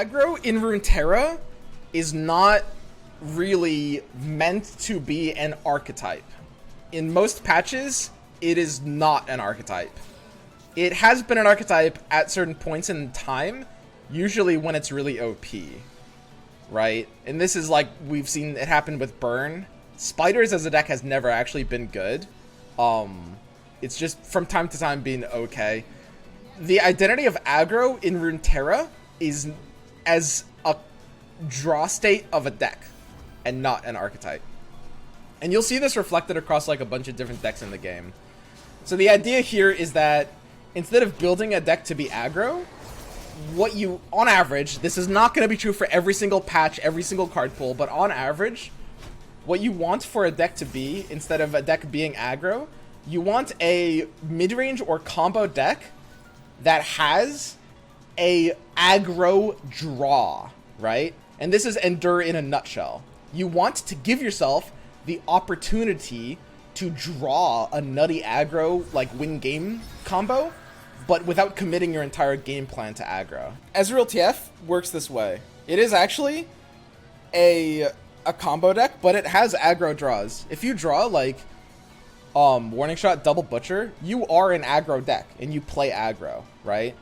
aggro in Runeterra is not really meant to be an archetype. In most patches, it is not an archetype. It has been an archetype at certain points in time, usually when it's really OP, right? And this is like, we've seen it happen with Burn. Spiders as a deck has never actually been good. It's just from time to time being okay. The identity of aggro in Runeterra is as a draw state of a deck and not an archetype. And you'll see this reflected across like a bunch of different decks in the game. So the idea here is that instead of building a deck to be aggro, what you, on average, this is not going to be true for every single patch, every single card pool, but on average, what you want for a deck to be, instead of a deck being aggro, you want a mid-range or combo deck that has a aggro draw, right? And this is Endure in a nutshell. You want to give yourself the opportunity to draw a nutty aggro, like win game combo, but without committing your entire game plan to aggro. Ezreal TF works this way. It is actually a combo deck, but it has aggro draws. If you draw like Warning Shot, Double Butcher, you are an aggro deck and you play aggro, right?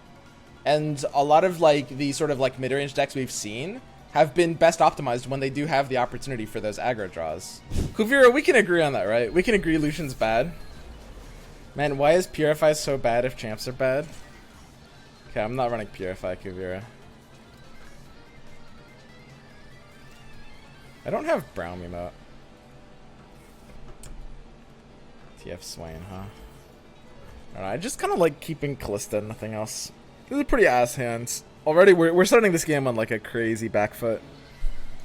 And a lot of like the sort of like mid-range decks we've seen have been best optimized when they do have the opportunity for those aggro draws. Kuvira, we can agree on that, right? We can agree Lucian's bad. Man, why is Purify so bad if champs are bad? Okay, I'm not running Purify, Kuvira. I don't have Brown emote. TF Swain, huh? I don't know, I just kind of like keeping Kalista and nothing else. This is a pretty ass hand. Already, we're starting this game on like a crazy back foot.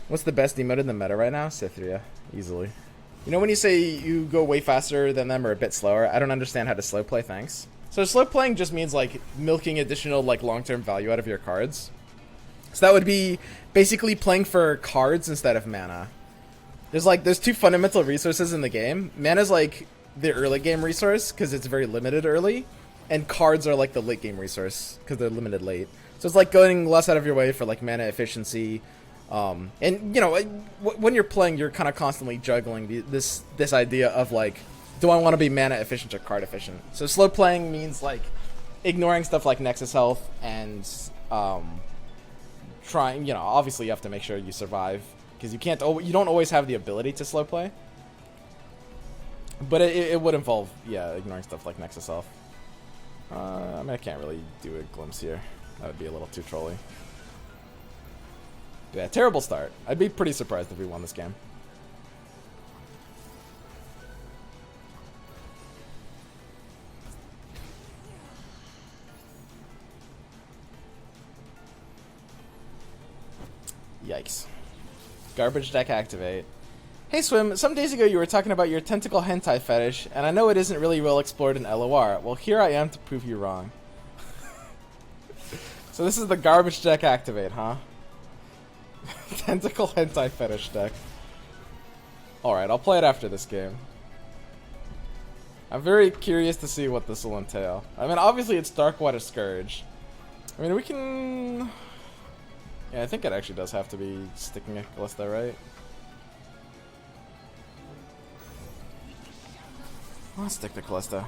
What's the best emote in the meta right now? Cytheria, easily. You know when you say you go way faster than them or a bit slower? I don't understand how to slow play, thanks. So slow playing just means like milking additional like long-term value out of your cards. So that would be basically playing for cards instead of mana. There's two fundamental resources in the game. Mana's like the early game resource because it's very limited early, and cards are like the late game resource because they're limited late. So it's like going less out of your way for like mana efficiency. And you know, when you're playing, you're kind of constantly juggling this idea of like, do I want to be mana efficient or card efficient? So slow playing means like ignoring stuff like Nexus health and trying, you know, obviously you have to make sure you survive because you don't always have the ability to slow play. But it would involve, yeah, ignoring stuff like Nexus health. I mean, I can't really do a glimpse here. That would be a little too trolly. Yeah, terrible start. I'd be pretty surprised if we won this game. Yikes. Garbage deck activate. Hey Swim, some days ago you were talking about your tentacle hentai fetish, and I know it isn't really well explored in LOR. Well, here I am to prove you wrong. So this is the garbage deck activate, huh? Tentacle hentai fetish deck. Alright, I'll play it after this game. I'm very curious to see what this will entail. I mean, obviously it's Darkwater Scourge. I mean, we can... Yeah, I think it actually does have to be sticking a Kalista, right? I'll stick the Kalista.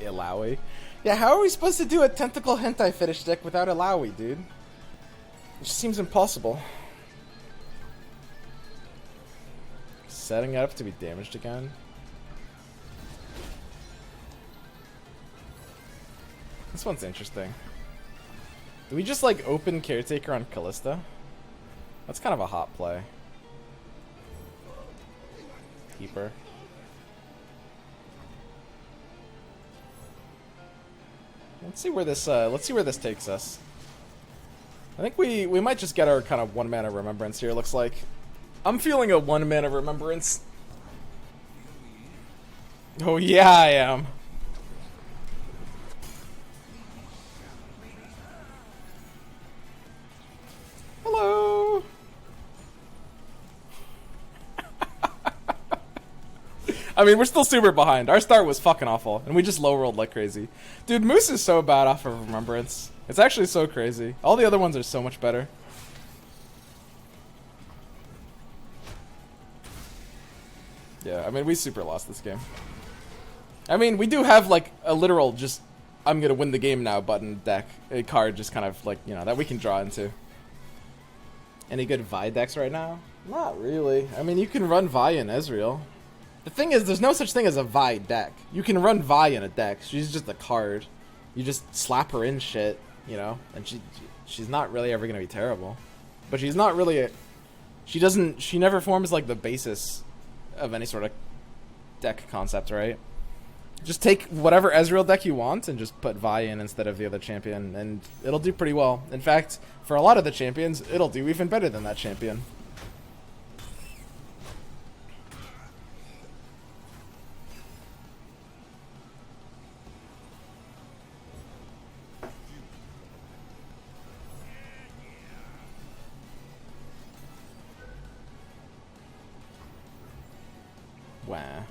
Illaoi. Yeah, how are we supposed to do a tentacle hentai fetish deck without Illaoi, dude? It just seems impossible. Setting it up to be damaged again. This one's interesting. Do we just like open Caretaker on Kalista? That's kind of a hot play. Keeper. Let's see where this takes us. I think we might just get our kind of 1 mana remembrance here, looks like. I'm feeling a 1 mana remembrance. Oh yeah, I am. Hello. I mean, we're still super behind. Our start was fucking awful, and we just low rolled like crazy. Dude, Moose is so bad off of remembrance. It's actually so crazy. All the other ones are so much better. Yeah, I mean, we super lost this game. I mean, we do have, like, a literal just, I'm gonna win the game now button deck. A card just kind of, like, you know, that we can draw into. Any good Vi decks right now? Not really. I mean, you can run Vi in Ezreal. The thing is, there's no such thing as a Vi deck. You can run Vi in a deck. She's just a card. You just slap her in shit, you know? And she's not really ever gonna be terrible. But she's not really a... She never forms, like, the basis of any sort of deck concept, right? Just take whatever Ezreal deck you want and just put Vi in instead of the other champion, and it'll do pretty well. In fact, for a lot of the champions, it'll do even better than that champion. Wow.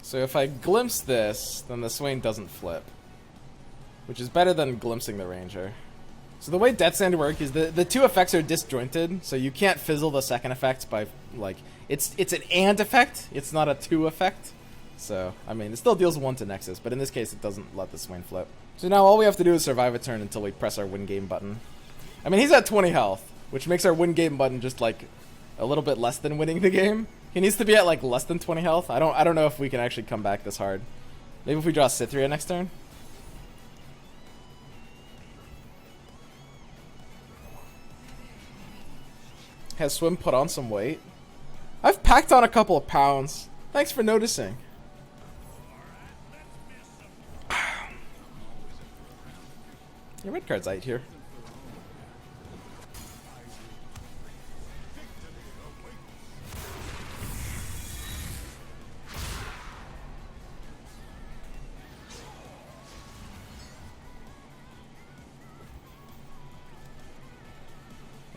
So if I glimpse this, then the Swain doesn't flip. Which is better than glimpsing the Ranger. So the way Death Sand works is the two effects are disjointed, so you can't fizzle the second effect by, like, it's an and effect, it's not a to effect. So, I mean, it still deals 1 to Nexus, but in this case it doesn't let the Swain flip. So now all we have to do is survive a turn until we press our win game button. I mean, he's at 20 health, which makes our win game button just, like, a little bit less than winning the game. He needs to be at, like, less than 20 health. I don't know if we can actually come back this hard. Maybe if we draw Cytheria next turn. Has Swim put on some weight? I've packed on a couple of pounds. Thanks for noticing. Your red card's out here.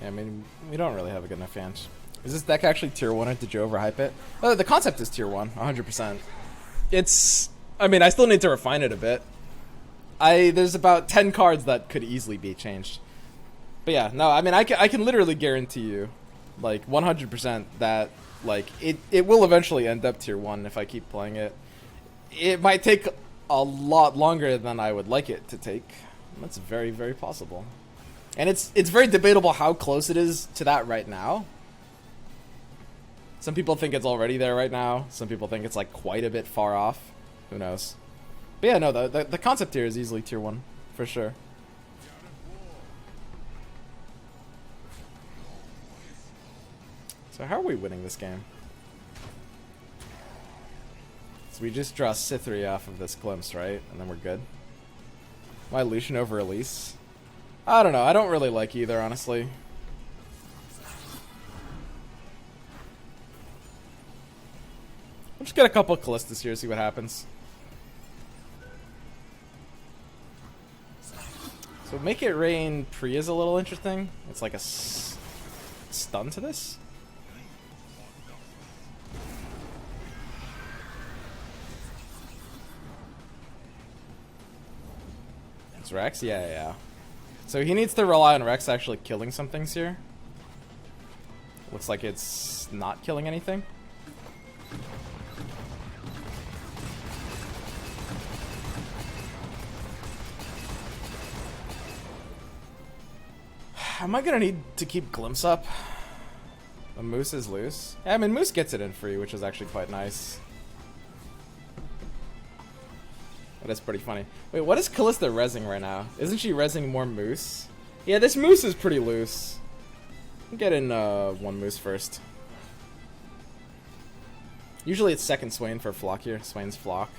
I mean, we don't really have a good enough hand. Is this deck actually tier 1 or did you overhype it? The concept is tier 1, 100%. It's... I mean, I still need to refine it a bit. There's about 10 cards that could easily be changed. But yeah, no, I mean, I can literally guarantee you, like, 100% that, like, it will eventually end up tier 1 if I keep playing it. It might take a lot longer than I would like it to take. That's very, very possible. And it's very debatable how close it is to that right now. Some people think it's already there right now. Some people think it's, like, quite a bit far off. Who knows? But yeah, no, the concept here is easily tier 1, for sure. So how are we winning this game? So we just draw Cytheria off of this glimpse, right? And then we're good. Why Lucian over Elise? I don't know. I don't really like either, honestly. We'll just get a couple of Kalistas here, see what happens. So Make It Rain pre is a little interesting. It's like a stun to this. It's Rex? Yeah. So he needs to rely on Rex actually killing some things here. Looks like it's not killing anything. Am I gonna need to keep Glimpse up? The Moose is loose. Yeah, I mean, Moose gets it in free, which is actually quite nice. That is pretty funny. Wait, what is Kalista rezzing right now? Isn't she rezzing more Moose? Yeah, this Moose is pretty loose. I'll get in one Moose first. Usually it's second Swain for Flock here. Swain's Flock.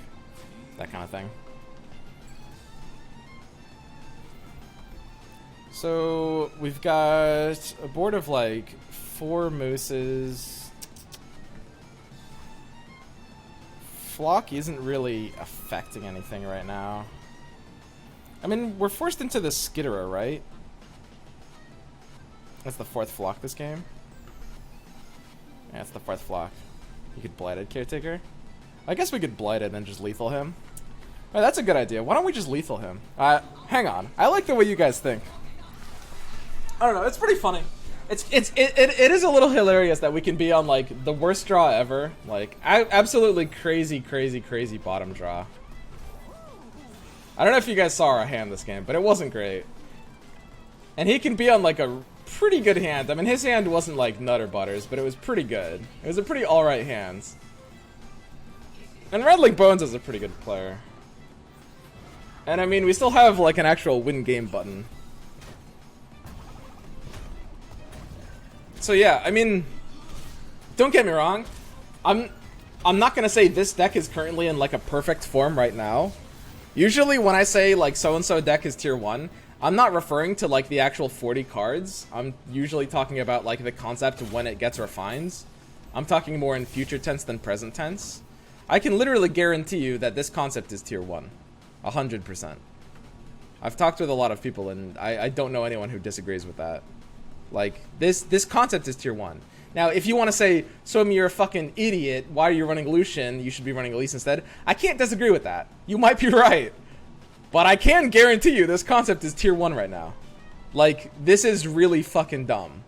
That kind of thing. So we've got a board of like 4 Mooses. Flock isn't really affecting anything right now. I mean, we're forced into the Skitterer, right? That's the 4th Flock this game. Yeah, it's the 4th Flock. You could Blighted Caretaker. I guess we could Blight it and just lethal him. Oh, that's a good idea. Why don't we just lethal him? Hang on. I like the way you guys think. I don't know. It's pretty funny. It is a little hilarious that we can be on like the worst draw ever. Like absolutely crazy bottom draw. I don't know if you guys saw our hand this game, but it wasn't great. And he can be on like a pretty good hand. I mean, his hand wasn't like Nutter Butters, but it was pretty good. It was a pretty alright hand. And Rattling Bones is a pretty good player. And I mean, we still have like an actual win game button. So yeah, I mean, don't get me wrong. I'm not gonna say this deck is currently in like a perfect form right now. Usually when I say like so-and-so deck is tier 1, I'm not referring to like the actual 40 cards. I'm usually talking about like the concept when it gets refined. I'm talking more in future tense than present tense. I can literally guarantee you that this concept is tier 1. 100%. I've talked with a lot of people and I don't know anyone who disagrees with that. Like, this concept is tier 1. Now, if you want to say, Somi, you're a fucking idiot, why are you running Lucian? You should be running Elise instead. I can't disagree with that. You might be right. But I can guarantee you this concept is tier 1 right now. Like, this is really fucking dumb.